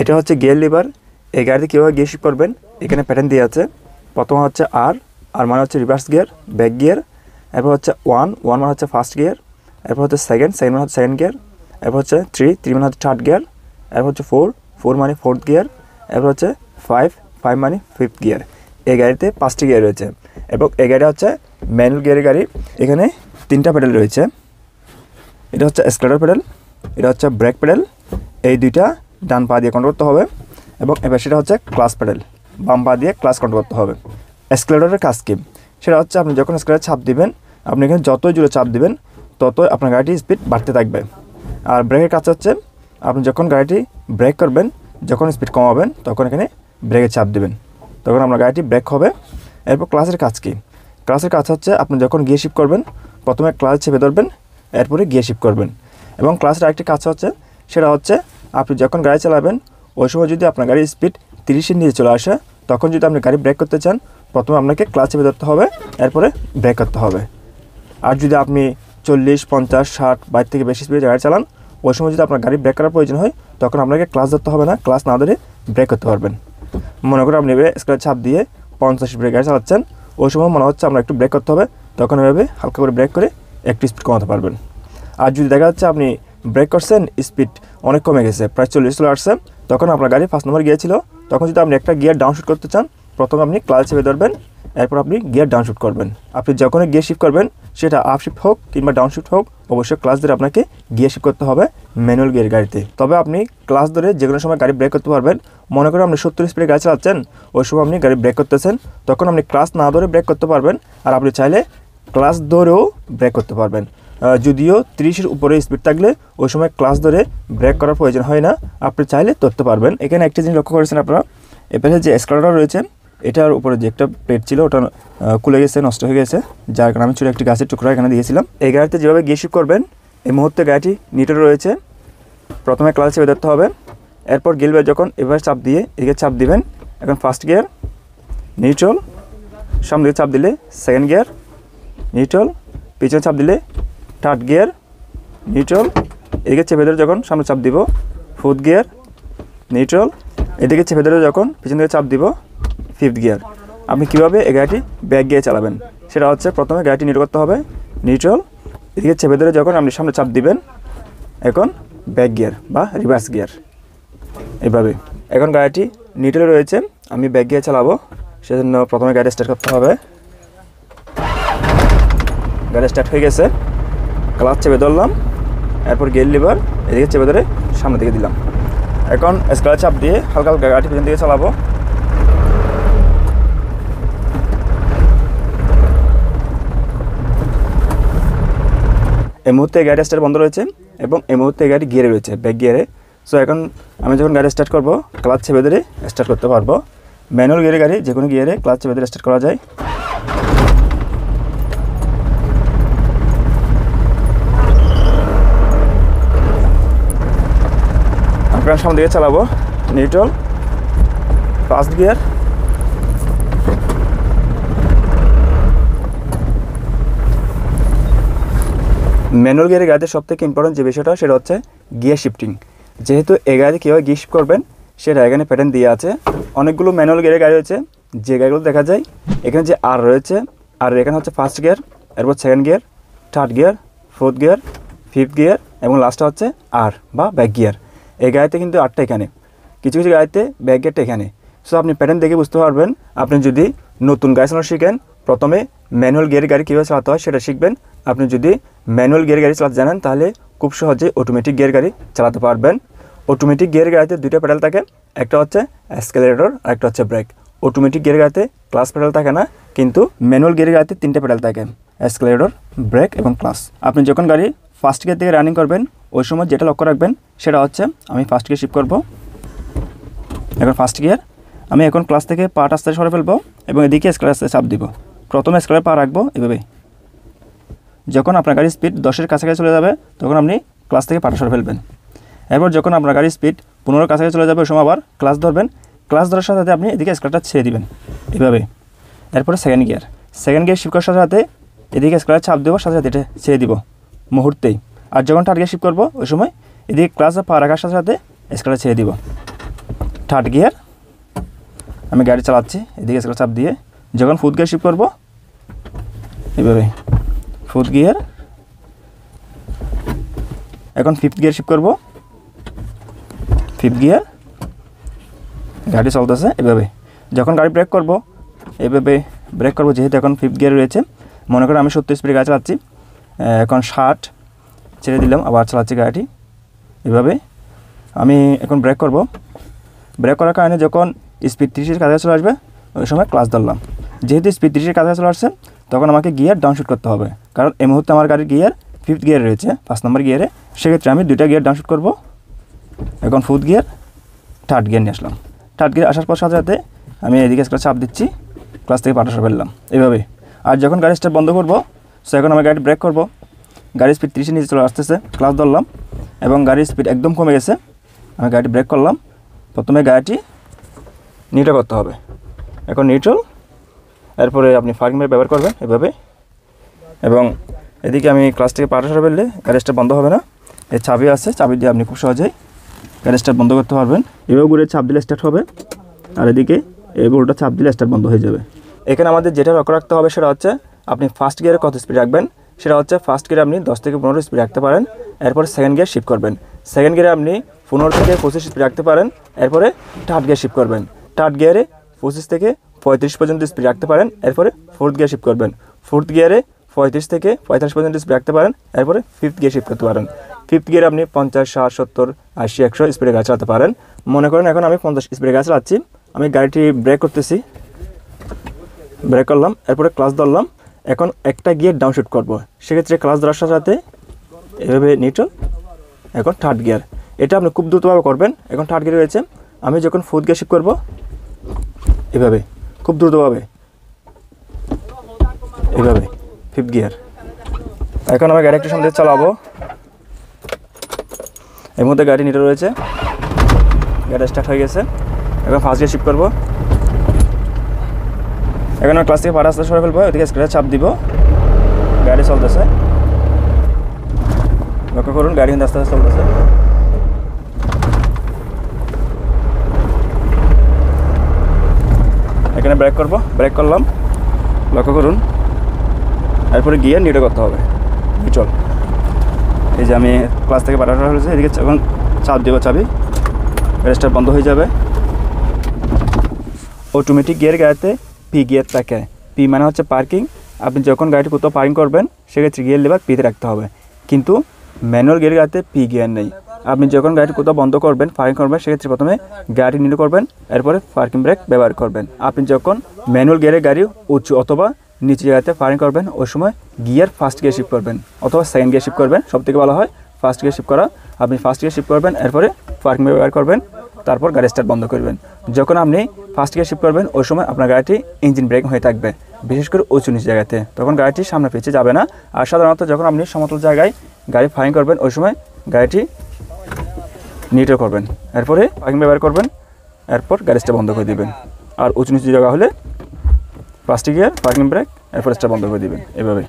এটা হচ্ছে gear liver. এই গাড়িতে কীভাবে গিয়ার শিফট করবেন এখানে প্যাটার্ন দিয়ে আছে। প্রথম হচ্ছে আর মানে হচ্ছে রিভার্স গিয়ার, ব্যাক গিয়ার। এরপর হচ্ছে ওয়ান মানে হচ্ছে ফার্স্ট গিয়ার। এরপর হচ্ছে সেকেন্ড মানে হচ্ছে সেকেন্ড গিয়ার। এরপর হচ্ছে থ্রি মানে হচ্ছে থার্ড গিয়ার। এরপর হচ্ছে ফোর মানে ফোর্থ গিয়ার। এরপর হচ্ছে ফাইভ মানে ফিফথ গিয়ার। এই গাড়িতে 5টি গিয়ার রয়েছে এবং এই গাড়িটা হচ্ছে ম্যানুয়াল গিয়ারের গাড়ি। এখানে 3টা প্যাডেল রয়েছে। এটা হচ্ছে এক্সেলারেটর প্যাডেল, এটা হচ্ছে ব্রেক প্যাডেল। এই দুইটা ডান পা দিয়ে কন্ট্রোল করতে হবে এবং এবার সেটা হচ্ছে ক্লাচ প্যাডেল, বাম পা দিয়ে ক্লাচ কন্ট্রোল করতে হবে। এক্সেলারেটরের কাজ কি? সেটা হচ্ছে আপনি যখন এক্সেলারেটর চাপ দিবেন, আপনি এখানে যতই জোরে চাপ দিবেন ততই আপনার গাড়িটির স্পিড বাড়তে থাকবে। আর ব্রেকের কাজ হচ্ছে আপনি যখন গাড়িটি ব্রেক করবেন, যখন স্পিড কমাবেন তখন এখানে ব্রেকের চাপ দিবেন, তখন আপনার গাড়িটি ব্রেক হবে। এরপর ক্লাচের কাজ কি? ক্লাচের কাজ হচ্ছে আপনি যখন গিয়ার শিফট করবেন প্রথমে ক্লাচ চেপে ধরবেন, এরপরে গিয়ার শিফট করবেন। এবং ক্লাচের আরেকটি কাজ হচ্ছে সেটা হচ্ছে আপনি যখন গাড়ি চালাবেন ওই সময় যদি আপনার গাড়ির স্পিড 30-এর নিচে চলে আসে, তখন যদি আপনি গাড়ি ব্রেক করতে চান প্রথমে আপনাকে ক্লাচ চেপে ধরতে হবে, এরপরে ব্রেক করতে হবে। আর যদি আপনি 40, 50, 60 বাইর থেকে বেশি স্পিডে গাড়ি চালান, ওই সময় যদি আপনার গাড়ি ব্রেক করার প্রয়োজন হয় তখন আপনাকে ক্লাচ ধরতে হবে না, ক্লাচ না ধরে ব্রেক করতে পারবেন। মনে করেন আপনি এভাবে স্ক্র্যাচ ছাপ দিয়ে 50 স্পিডে গাড়ি চালাচ্ছেন, ওই সময় মনে হচ্ছে আমরা একটু ব্রেক করতে হবে, তখন এভাবে হালকা করে ব্রেক করে একটু স্পিড কমাতে পারবেন। আর যদি দেখা যাচ্ছে আপনি ব্রেক করছেন, স্পিড অনেক কমে গেছে, প্রায় 40 চলে আসছে, তখন আপনার গাড়ি 1 নম্বর গিয়ার ছিল, তখন যদি আপনি একটা গিয়ার ডাউনশুট করতে চান প্রথমে আপনি ক্লাচ চেপে ধরবেন, এরপর আপনি গিয়ার ডাউনশুট করবেন। আপনি যখন গিয়ার শিফট করবেন সেটা আপ শিফট হোক কিংবা ডাউন শিফট হোক, অবশ্যই ক্লাচ ধরে আপনাকে গিয়ার শিফট করতে হবে ম্যানুয়াল গিয়ার গাড়িতে। তবে আপনি ক্লাচ ধরে যে কোনো সময় গাড়ি ব্রেক করতে পারবেন। মনে করেন আপনি 70 স্পিডে গাড়ি চালাচ্ছেন, ওই সময় আপনি গাড়ি ব্রেক করতেছেন, তখন আপনি ক্লাচ না ধরে ব্রেক করতে পারবেন। আর আপনি চাইলে ক্লাচ ধরেও ব্রেক করতে পারবেন। যদিও 30-এর উপরে স্পিড থাকলে ওই সময় ক্লাচ ধরে ব্রেক করার প্রয়োজন হয় না, আপনি চাইলে ধরতে পারবেন। এখানে একটা জিনিস লক্ষ্য করেছেন আপনারা, এপাশে যে এক্সেলারেটর রয়েছে এটার উপরে যে একটা প্লেট ছিল ওটা খুলে গেছে, নষ্ট হয়ে গেছে, যার কারণে আমি ছোটো একটি গাছের টুকরো এখানে দিয়েছিলাম। এই গাড়িতে যেভাবে গিয়ার শিফট করবেন, এই মুহূর্তে গাড়িটি নিউট্রাল রয়েছে। প্রথমে ক্লাচ চেপে ধরতে হবে, এরপর গিয়ার যখন এভাবে চাপ দিয়ে এদিকে চাপ দিবেন, এখন ফার্স্ট গিয়ার নিউট্রাল, সামনে দিকে চাপ দিলে সেকেন্ড গিয়ার নিউট্রাল, পিছনে চাপ দিলে থার্ড গিয়ার নিউট্রাল, এদিকে চেপে ধরে যখন সামনে চাপ দিব ফোর্থ গিয়ার নিউট্রাল, এদিকে চেপে ধরে যখন পিছন দিকে চাপ দিব ফিফথ গিয়ার। আপনি কীভাবে এই গাড়িটি ব্যাক গিয়ার চালাবেন সেটা হচ্ছে প্রথমে গাড়িটি নিউট্রাল করতে হবে, নিউট্রাল, এদিকে চেপে ধরে যখন আপনি সামনে চাপ দিবেন এখন ব্যাক গিয়ার বা রিভার্স গিয়ার, এভাবে। এখন গাড়িটি নিউট্রালে রয়েছে, আমি ব্যাক গিয়ার চালাবো, সেজন্য প্রথমে গাড়ি স্টার্ট করতে হবে। গাড়ি স্টার্ট হয়ে গেছে, ক্লাচ চেপে ধরলাম, এরপর গিয়ার লিভার এদিকে চেপে ধরে সামনের দিকে দিলাম। এখন স্ক্র্যাচ চাপ দিয়ে হালকা হালকা গাড়িটি পিছন দিকে চালাবো। এই মুহূর্তে গাড়ি স্টার্ট বন্ধ রয়েছে এবং এই মুহূর্তে গাড়ি গিয়ারে রয়েছে, ব্যাক গিয়ারে। সো এখন আমি যখন গাড়ি স্টার্ট করব ক্লাচ চেপে ধরে স্টার্ট করতে পারবো। ম্যানুয়াল গিয়ারে গাড়ি যে কোনো গিয়ারে ক্লাচ চেপে ধরে স্টার্ট করা যায়। আপনার সামনে দিকে চালাবো, নিউট্রাল, ফার্স্ট গিয়ার, ম্যানুয়াল গিয়ারের গাড়িতে সবথেকে ইম্পর্টেন্ট যে বিষয়টা সেটা হচ্ছে গিয়ার শিফটিং। যেহেতু এই গাড়িতে কীভাবে গিয়ার শিফট করবেন সেটা এখানে প্যাটার্ন দিয়ে আছে। অনেকগুলো ম্যানুয়াল গিয়ারের গাড়ি রয়েছে, যে গাড়িগুলো দেখা যায় এখানে যে আর রয়েছে, আর এখানে হচ্ছে ফার্স্ট গিয়ার, এরপর second gear, third gear, fourth gear, fifth gear এবং লাস্টটা হচ্ছে আর বা ব্যাক গিয়ার। এই গাড়িতে কিন্তু আটটা এখানে, কিছু কিছু গাড়িতে ব্যাক গিয়ারটা এখানে। সো আপনি প্যাটার্ন দেখে বুঝতে পারবেন। আপনি যদি নতুন গাড়ি চালানো শিখেন প্রথমে ম্যানুয়াল গিয়ারের গাড়ি কীভাবে চালাতে হয় সেটা শিখবেন। আপনি যদি ম্যানুয়াল গিয়ার গাড়ি চালাতে জানেন তাহলে খুব সহজে অটোমেটিক গিয়ার গাড়ি চালাতে পারবেন। অটোমেটিক গিয়ার গাড়িতে দুইটা প্যাডেল থাকে, একটা হচ্ছে অ্যাক্সেলারেটর আর একটা হচ্ছে ব্রেক। অটোমেটিক গিয়ার গাড়িতে ক্লাচ প্যাডেল থাকে না, কিন্তু ম্যানুয়াল গিয়ার গাড়িতে 3টে প্যাডেল থাকে, অ্যাক্সেলারেটর, ব্রেক এবং ক্লাচ। আপনি যখন গাড়ি ফার্স্ট গিয়ার থেকে রানিং করবেন ওই সময় যেটা লক্ষ্য রাখবেন সেটা হচ্ছে আমি ফার্স্ট গিয়ার শিফট করব। এখন ফার্স্ট গিয়ার আমি এখন ক্লাচ থেকে পাট আস্তে সরে ফেলবো এবং এদিকে স্ক্র্যাচে চাপ দিব। প্রথমে স্ক্র্যাচে পা রাখবো এভাবে। যখন আপনার গাড়ির স্পিড 10-এর কাছাকাছি চলে যাবে তখন আপনি ক্লাচ থেকে পাটা সরে ফেলবেন। এরপর যখন আপনার গাড়ির স্পিড 15-এর কাছাকাছি চলে যাবে ওই সময় আবার ক্লাচ ধরবেন। ক্লাচ ধরার সাথে সাথে আপনি এদিকে স্ক্র্যাচটা ছেড়ে দিবেন এভাবে। এরপরে সেকেন্ড গিয়ার শিফট করার সাথে সাথে এদিকে স্ক্র্যাচ চাপ দেবো, সাথে সাথে এটা ছেড়ে দিব মুহূর্তেই। আর যখন থার্ড গিয়ার শিফট করবো ওই সময় এদিকে ক্লাচে পা রাখার সাথে সাথে স্ক্র্যাচ ছেড়ে দিব। Third gear. আমি গাড়ি চালাচ্ছি, এদিকে স্ক্রাচ চাপ দিয়ে যখন ফোর্থ গিয়ার শিফট করব এইভাবে ফোর্থ গিয়ার, এখন ফিফথ গিয়ার শিফট করব, ফিফথ গিয়ার, গাড়ি চলতেছে এভাবে। যখন গাড়ি ব্রেক করব এইভাবে ব্রেক করব, যেহেতু এখন ফিফথ গিয়ার রয়েছে। মনে করেন আমি 70 স্পিডে গাড়ি চালাচ্ছি, এখন 60 ছেড়ে দিলাম, আবার চালাচ্ছি গাড়িটি এভাবে। আমি এখন ব্রেক করব, ব্রেক করার কারণে যখন স্পিড 30-এর কাছাকাছি চলে আসবে ওই সময় ক্লাচ ধরলাম। যেহেতু স্পিড 30-এর কাছাকাছি চলে আসছে তখন আমাকে গিয়ার ডাউনশুট করতে হবে, কারণ এই মুহূর্তে আমার গাড়ির গিয়ার ফিফথ গিয়ার রয়েছে, 5 নম্বর গিয়ারে। সেক্ষেত্রে আমি 2টা গিয়ার ডাউনশুট করব। এখন ফোর্থ গিয়ার, থার্ড গিয়ার নিয়ে আসলাম। থার্ড গিয়ার আসার পর সাথে সাথে আমি এদিকে ক্লাচ চাপ দিচ্ছি, ক্লাচ থেকে পাটা সরে ফেললাম এইভাবে। আর যখন গাড়ি স্টার্ট বন্ধ করব সো এখন আমি গাড়ি ব্রেক করব, গাড়ির স্পিড 30-এর নিচে চলে আসতেছে, ক্লাচ ধরলাম এবং গাড়ির স্পিড একদম কমে গেছে। আমি গাড়ি ব্রেক করলাম। প্রথমে গাড়িটি নিউট্রাল করতে হবে, এখন নিউট্রাল, এরপরে আপনি পার্কিং ব্রেক ব্যবহার করবেন এভাবে। এবং এদিকে আমি ক্লাচ থেকে পাটা সরে ফেললে গাড়ি স্টার্ট বন্ধ হবে না। এই চাবি আছে, চাবি দিয়ে আপনি খুব সহজেই গাড়ি স্টার্ট বন্ধ করতে পারবেন। এভাবে ঘুরে চাপ দিলে স্টার্ট হবে, আর এদিকে এই বোল্টটা চাপ দিলে স্টার্ট বন্ধ হয়ে যাবে। এখানে আমাদের যেটা লক্ষ্য রাখতে হবে সেটা হচ্ছে আপনি ফার্স্ট গিয়ারে কত স্পিড রাখবেন। সেটা হচ্ছে ফার্স্ট গিয়ারে আপনি 10 থেকে 15 স্পিড রাখতে পারেন, এরপরে সেকেন্ড গিয়ার শিফট করবেন। সেকেন্ড গিয়ারে আপনি 15 থেকে 25 স্পিড রাখতে পারেন, এরপরে থার্ড গিয়ার শিফট করবেন। থার্ড গিয়ারে 25 থেকে 35 পর্যন্ত স্পিড রাখতে পারেন, এরপরে ফোর্থ গিয়ার শিফট করবেন। ফোর্থ গিয়ারে 35 থেকে 45 পর্যন্ত স্পিড রাখতে পারেন, এরপরে ফিফথ গিয়ার শিফট করতে পারেন। ফিফথ গিয়ারে আপনি 50, 60, 70, 80, 100 স্পিডে গাড়ি চালাতে পারেন। মনে করেন এখন আমি 50 স্পিডে গাড়ি চালাচ্ছি, আমি গাড়িটি ব্রেক করতেছি, ব্রেক করলাম, এরপরে ক্লাচ ধরলাম। এখন একটা গিয়ার ডাউনশুট করব, সেক্ষেত্রে ক্লাচ ধরার সাথে সাথে এভাবে নিউট্রাল, এখন থার্ড গিয়ার। এটা আপনি খুব দ্রুতভাবে করবেন। এখন থার্ড গিয়ার রয়েছে, আমি যখন ফোর্থ গিয়ার শিফট করব এভাবে খুব দ্রুতভাবে, এভাবে ফিফথ গিয়ার। এখন আমি গাড়ি একটু সামনে চালাবো, এর মধ্যে গাড়ি নিউট্রাল রয়েছে, গাড়ি স্টার্ট হয়ে গেছে। এখন ফার্স্ট গিয়ার শিফট করব, এখন আমি ক্লাস থেকে পাটা আস্তে সরে ফেলবো, ওদিকে স্ক্র্যাচ চাপ দিব, গাড়ি চলতেছে, লক্ষ্য করুন গাড়ি কিন্তু আস্তে আস্তে চলতেছে। এখানে ব্রেক করব, ব্রেক করলাম, লক্ষ্য করুন, এরপরে গিয়ার নিউট্রাল করতে হবে, নিউট্রাল। এই যে আমি ক্লাস থেকে পাটা সরে ফেলেছি, এদিকে যখন চাপ দেবো চাবি রেস্টার বন্ধ হয়ে যাবে। অটোমেটিক গিয়ার গাড়িতে পি গিয়ার থাকে, পি মানে হচ্ছে পার্কিং। আপনি যখন গাড়িটি কোথাও পার্কিং করবেন সেক্ষেত্রে গিয়ার লেবার পিতে রাখতে হবে, কিন্তু ম্যানুয়াল গিয়ার গাড়িতে পি গিয়ার নেই। আপনি যখন গাড়িটি কোথাও বন্ধ করবেন, পার্কিং করবেন, সেক্ষেত্রে প্রথমে গাড়ি নিউট্রাল করবেন, এরপরে পার্কিং ব্রেক ব্যবহার করবেন। আপনি যখন ম্যানুয়াল গিয়ারের গাড়ি উঁচু অথবা নিচে জায়গাতে পার্কিং করবেন ওই সময় গিয়ার ফার্স্ট গিয়ার শিফট করবেন অথবা সেকেন্ড গিয়ার শিফট করবেন, সবথেকে ভালো হয় ফার্স্ট গিয়ার শিফট করা। আপনি ফার্স্ট গিয়ার শিফট করবেন, এরপরে পার্কিং ব্যবহার করবেন, তারপর গাড়ি স্টার্ট বন্ধ করবেন। যখন আপনি ফার্স্ট গিয়ার শিফট করবেন ওই সময় আপনার গাড়িটি ইঞ্জিন ব্রেকিং হয়ে থাকবে, বিশেষ করে উঁচু নিচু জায়গাতে, তখন গাড়িটি সামনে পিছিয়ে যাবে না। আর সাধারণত যখন আপনি সমতল জায়গায় গাড়ি পার্কিং করবেন ওই সময় গাড়িটি নিউট্রাল করবেন, এরপরে পার্কিং ব্যবহার করবেন, এরপর গাড়ি স্টার্ট বন্ধ করে দিবেন। আর উঁচু নিচু জায়গা হলে ফার্স্ট গিয়ার, পার্কিং ব্রেক, এরপর স্টার্ট বন্ধ করে দিবেন এভাবে।